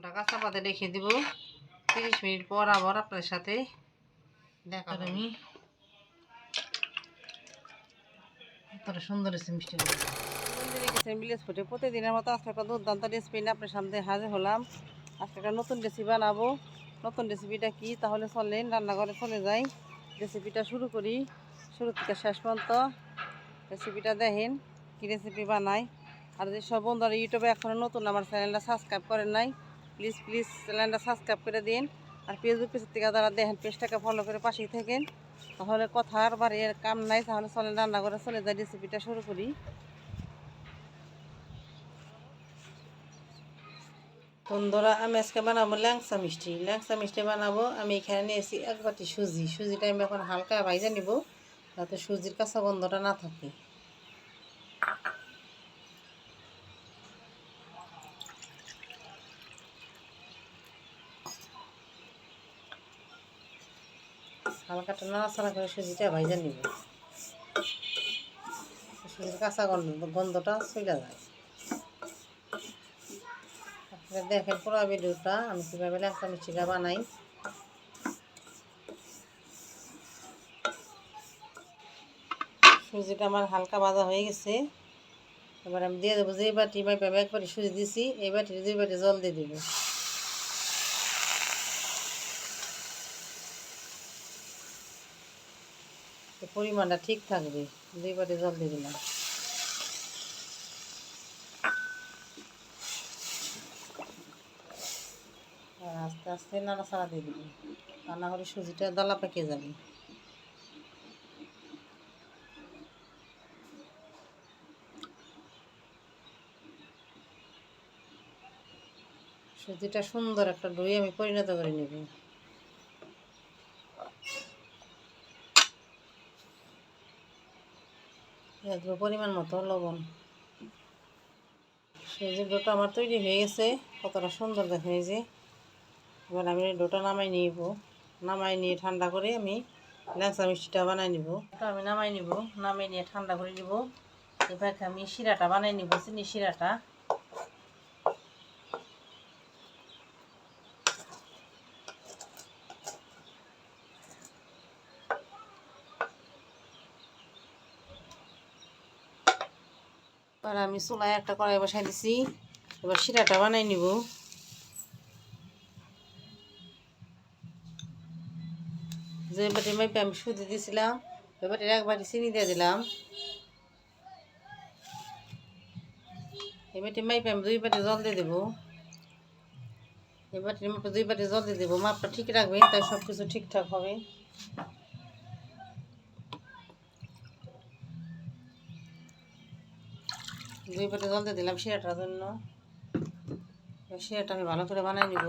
ঢাকা চাপাতে রেখে দিব 30 মিনিট পর আবার আপনার সাথে দেখা হবে। আমি কতটা সুন্দর হয়েছে মিষ্টি ভিলেজ ফুটে প্রতিদিনের মতো আজকে একটা দুর্দান্ত রেসিপি নিয়ে আপনার সামনে হাজির হলাম। আজকে একটা নতুন রেসিপি বানাবো। নতুন রেসিপিটা কি তাহলে চলেন রান্নাঘরে চলে যাই, রেসিপিটা শুরু করি। শুরু থেকে শেষ পর্যন্ত রেসিপিটা দেখেন কি রেসিপি বানাই। আর যেসব বন্ধুরা ইউটিউবে এখনও নতুন আমার চ্যানেলটা সাবস্ক্রাইব করেন নাই, প্লিজ চ্যানেলটা সাবস্ক্রাইব করে দিন। আর ফেসবুক পেজ থেকে যারা দেখেন পেজটাকে ফলো করে পাশেই থাকেন। তাহলে কথার বাড়ির কাম নাই, তাহলে চলেন রান্নাঘরে চলে যাই, রেসিপিটা শুরু করি। বন্ধুরা আমি আজকে বানাবো ল্যাংচা মিষ্টি বানাবো। আমি এখানে নিয়েছি 1 বাটি সুজিটা আমি এখন হালকা ভাইজা নিব যাতে সুজির কাঁচা গন্ধটা না থাকে। হালকাটা নাড়াচাড়া করে সুজিটা ভাইজা নিব, সুজির কাঁচা গন্ধটা চলে যায়। আপনারা দেখেন পুরো ভিডিওটা আমি কীভাবে ল্যাংচা মিষ্টিটা বানাই। সুজিটা আমার হালকা ভাজা হয়ে গেছে। এবার আমি দিয়ে দেবো যে বাটি মাইপে আমি 1 বাটি সুজি দিছি, এই বাটি 2 বাটি জল দিয়ে দেবো। পরিমাণটা ঠিক থাকবে, 2 বাটি জল দিয়ে দিলাম। আর আস্তে আস্তে নাড়াচাড়া দিয়ে দেবো, তা না হলে সুজিটা দলা পেকে যাবে। সুজিটা সুন্দর একটা ডোয়ে আমি পরিণত করে নেব। পরিমাণ মতো লবণ। সুজির ডোটা আমার তৈরি হয়ে গেছে, কতটা সুন্দর দেখা যায়। এবার আমি ডোটা নামাই নিয়ে ঠান্ডা করে আমি ল্যাংচা মিষ্টিটা বানাই নিব। আমি নামাই নিয়ে ঠান্ডা করে নিব। এবার আমি শিরাটা বানাই নিব, চিনি শিরাটা। এবার আমি চুলায় একটা কড়াই বসাই দিছি, এবার শিরাটা বানাই নিব। যে বাটি মাইপে আমি সুজি দিয়েছিলাম ওই বাটির 1 বাটি চিনি দিয়ে দিলাম। এই বাটি মাইপে আমি 2 বাটি জল দিয়ে দেবো। এই বাটির মাপে 2 বাটি জল দিয়ে দেবো। মাপটা ঠিক রাখবেন, তাই সব কিছু ঠিকঠাক হবে। দুই বাটি জল দিয়ে দিলাম শিরাটার জন্য। শিরাটা আমি ভালো করে বানাই নিব।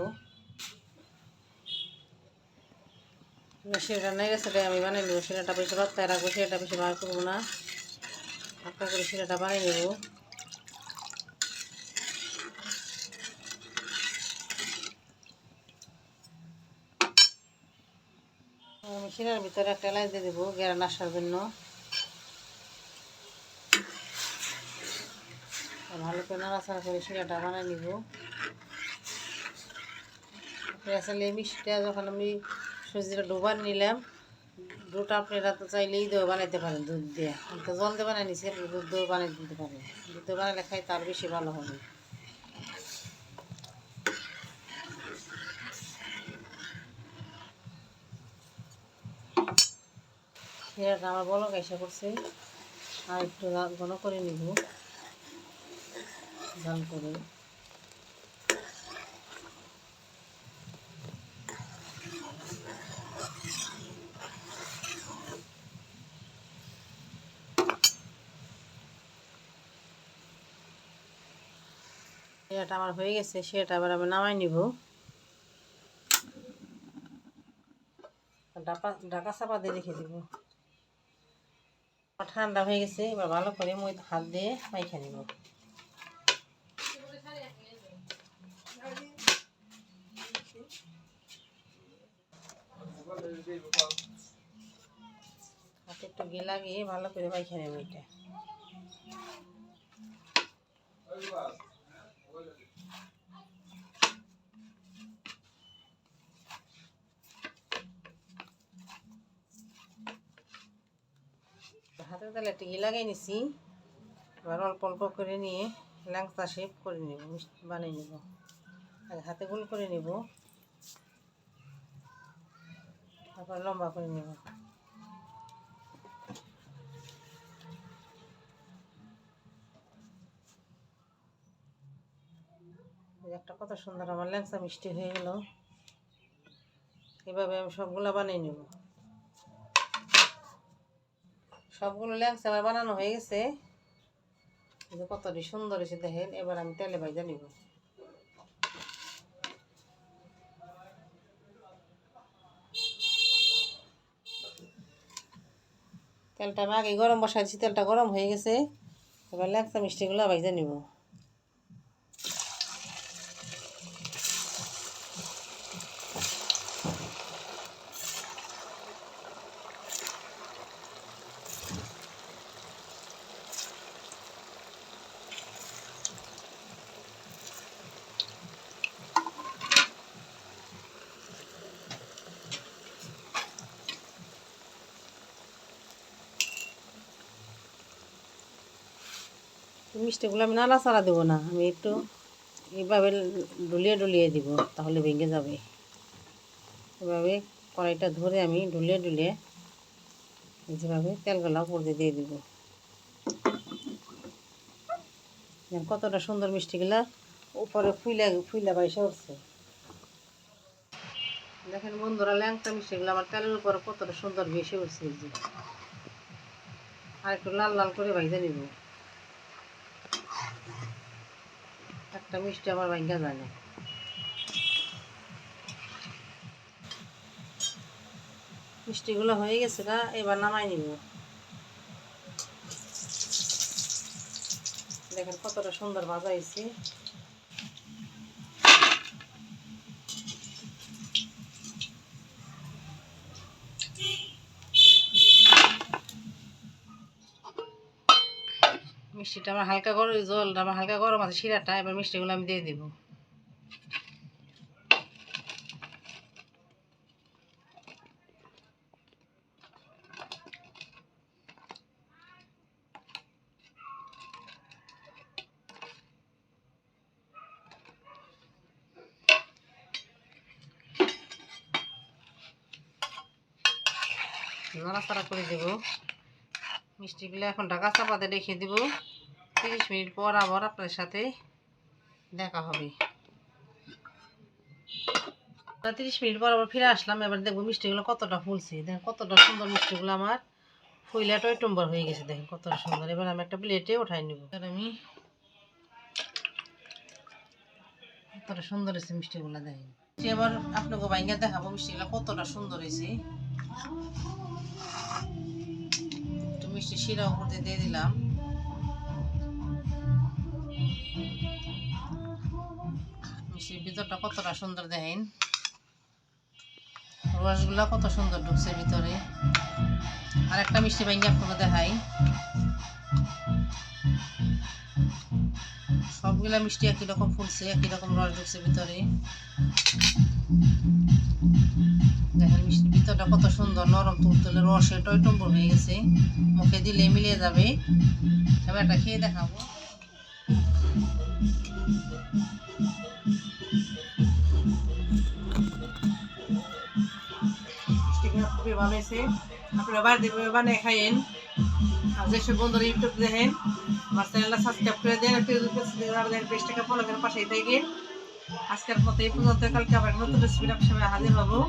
শিরাটা নেই রেসে আমি বানাই নেব। শিরাটা বেশি বাচ্চায় রাখবো, শিরাটা বেশি বার করবো না, হালকা করে শিরাটা বানাই নেব। আমি শিরার ভিতরে একটা এলাচ দিয়ে দেবো গ্যারান আসার জন্য। ভালো করে নাড়াচাড়া করে শিরাটা বানাই নিব। আসলে এই মিষ্টিটা যখন আমি সুজিটা ডোবার নিলাম, ডোটা আপনারা তো চাইলেই দই বানাইতে পারেন দুধ দিয়ে। আমি তো জল দিয়ে বানাই নিছি, আপনি দুধ দিয়ে বানাই দিতে পারেন। দুধ দিয়ে বানাইলে খাই তার বেশি ভালো হবে। শিরাটা আমার বলক এসে করছে, আর একটু ঘন করে নিব জাল করে। শিরাটা আমার হয়ে গেছে, শিরাটা আবার আমি নামাই নিব। ঢাকা চাপা দিয়ে রেখে দিব। ঠান্ডা হয়ে গেছে, এবার ভালো করে হাত দিয়ে মাইখা নিব। হাতে একটু ঘি লাগিয়ে ভালো করে মাইখা নেব। এটা তাহলে একটু ঘি লাগাই নিছি। এবার অল্প অল্প করে নিয়ে ল্যাংচা শেপ করে নেব, মিষ্টি বানিয়ে নেব। আগে হাতে গোল করে নেব, তারপর লম্বা করে নেব। একটা কত সুন্দর আমার ল্যাংচা মিষ্টি হয়ে গেল। এভাবে আমি সবগুলো বানিয়ে নেব। সবগুলো ল্যাংচা আমার বানানো হয়ে গেছে। কতটি সুন্দর হয়েছে দেখেন। এবার আমি তেলে ভাজা নিব। তেলটা আমি আগে গরম বসাইছি, তেলটা গরম হয়ে গেছে। এবার ল্যাংচা মিষ্টিগুলো ভাজা নিব। মিষ্টিগুলো আমি নাড়াচাড়া দেবো না, আমি একটু এইভাবে ডুলিয়ে ডুলিয়ে দিব, তাহলে ভেঙে যাবে। এভাবে কড়াইটা ধরে আমি ডুলিয়ে ডুলিয়ে যেভাবে তেলগুলা উপর দিয়ে দিব। কতটা সুন্দর মিষ্টিগুলা উপরে ফুইলা বাইসা উঠছে। দেখেন বন্ধুরা, ল্যাংচা মিষ্টিগুলো আমার তেলের উপরে কতটা সুন্দর ভেসে উঠছে। আর একটু লাল লাল করে ভাজা নিব। একটা মিষ্টি আমার ভাঙ্গা যায় না। মিষ্টিগুলো হয়ে গেছে না, এবার নামাই নিব। দেখেন কতটা সুন্দর ভাজা হয়েছে। মিষ্টিটা আমার হালকা গরম, জলটা আমার হালকা গরম আছে, শিরাটা। এবার মিষ্টিগুলো আমি দিয়ে দিব। নাড়াচাড়া করে দেব। মিষ্টিগুলো এখন ঢাকা চাপাতে রেখে দেব। 30 মিনিট পর আবার আপনার সাথে দেখা হবে। 30 মিনিট পর আবার ফিরে আসলাম। এবার দেখবো মিষ্টিগুলো কতটা ফুলছে। দেখেন কতটা সুন্দর মিষ্টিগুলো আমার ফুইলা টইটম্বর হয়ে গেছে। দেখেন কতটা সুন্দর। এবার আমি একটা প্লেটে উঠাই নিব। আমি কতটা সুন্দর হয়েছে মিষ্টিগুলো দেখেন। এবার আপনাকে ভাঙ্গা দেখাবো মিষ্টিগুলো কতটা সুন্দর হয়েছে। একটু মিষ্টি শিরা উপর দিয়ে দিলাম। মিষ্টির ভিতরটা কতটা সুন্দর দেখেন। রসগুলা কত সুন্দর ঢুকছে ভিতরে। আর একটা মিষ্টি ভাঙ্গা আপনাকে দেখাই। সবগুলা মিষ্টি একই রকম ফুলছে, একই রকম রস ঢুকছে ভিতরে। দেখেন মিষ্টির ভিতরটা কত সুন্দর নরম তুলতুলে, রসে টইটম্বর হয়ে গেছে। মুখে দিলে মিলিয়ে যাবে। এবার একটা খেয়ে দেখাবো। খুবই ভালো হয়েছে। আপনারা বাড়িতে বানিয়ে খাইয়েন। আর যেসব বন্ধুরা ইউটিউব দেখেন, আমার চ্যানেলটা সাবস্ক্রাইব করে দেন, পেজটাকে ফলো করে পাশেই থাকেন। আজকের মতো এই পর্যন্ত। কালকে আবার নতুন রেসিপি আপনার সামনে হাজির হবো।